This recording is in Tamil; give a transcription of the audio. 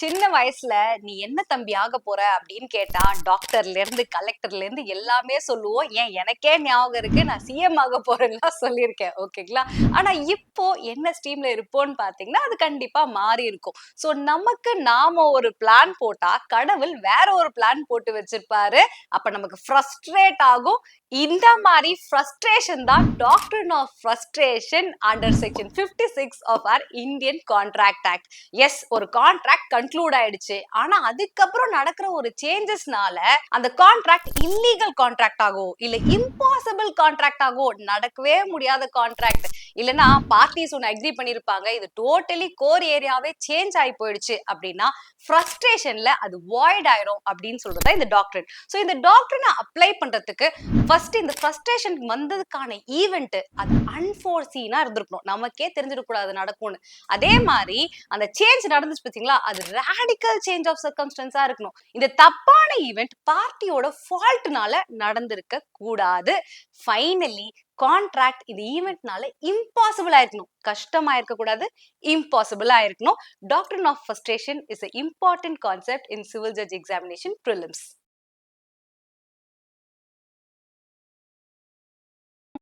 சின்ன வயசுல நீ என்ன தம்பி ஆக போற அப்படின்னு கேட்டா டாக்டர்ல இருந்து கலெக்டர்ல இருந்து எல்லாமே சொல்லுவோம். ஏன் எனக்கே ஞாபகம் இருக்கு, நான் சிஎம் ஆக போறேன்லாம் சொல்லியிருக்கேன். ஓகேங்களா? ஆனா இப்போ என்ன ஸ்ட்ரீம்ல இருப்போம்னு பாத்தீங்கன்னா அது கண்டிப்பா மாறி இருக்கும். சோ நமக்கு நாம ஒரு பிளான் போட்டா கடவுள் வேற ஒரு பிளான் போட்டு வச்சிருப்பாரு. அப்ப நமக்கு ஃப்ரஸ்ட்ரேட் ஆகும். இந்த மாதிரி ஃப்ரஸ்ட்ரேஷன் தான் doctrine of frustration under section 56 of our Indian contract act. Yes, ஒரு கான்ட்ராக்ட் கன்க்ளூட் ஆயிடுச்சு. ஆனா அதுக்கப்புறம் நடக்கிற ஒரு சேஞ்சஸ்னால அந்த கான்ட்ராக்ட் இல்லீகல் கான்ட்ராக்ட் ஆகும், இல்ல இம்பாசிபிள் கான்ட்ராக்ட் ஆகும், நடக்கவே முடியாத கான்ட்ராக்ட். இல்லனா பார்ட்டிஸ் ஒன்னு அக்ரி பண்ணிருப்பாங்க, இது டோட்டலி கோர் ஏரியாவே சேஞ்ச் ஆகி போயிடுச்சு அப்படின்னா ஃப்ரஸ்ட்ரேஷன்ல அது வாய்ட் ஆயிரும் அப்படின்னு சொல்றதா இந்த டாக்டரின். சோ இந்த டாக்டரினை அப்ளை பண்றதுக்கு ஃபர்ஸ்ட் இந்த ஃப்ரஸ்ட்ரேஷன் வந்ததுக்கான ஈவென்ட் அது அன்ஃபோர்சீனா இருந்திருக்கணும். நமக்கே தெரிஞ்சிடக்கூடாது நடக்கும்னு. அதே மாதிரி அந்த சேஞ்ச் நடந்துச்சு பாத்தீங்களா, அது ராடிக்கல் சேஞ்ச் ஆஃப் சர்க்கம்ஸ்டன்ஸா இருக்கணும். இந்த தப்பான ஈவென்ட் பார்ட்டியோட ஃபால்ட்னால நடந்திருக்க கூடாது. ஃபைனலி கான்ட்ராக்ட் இந்த ஈவென்ட்னால இம்பாசிபிள் ஆயிருக்கணும். கஷ்டமா இருக்க கூடாது, இம்பாசிபிள் ஆயிருக்கணும். டாக்டரின் of frustration is an important concept in civil judge examination prelims.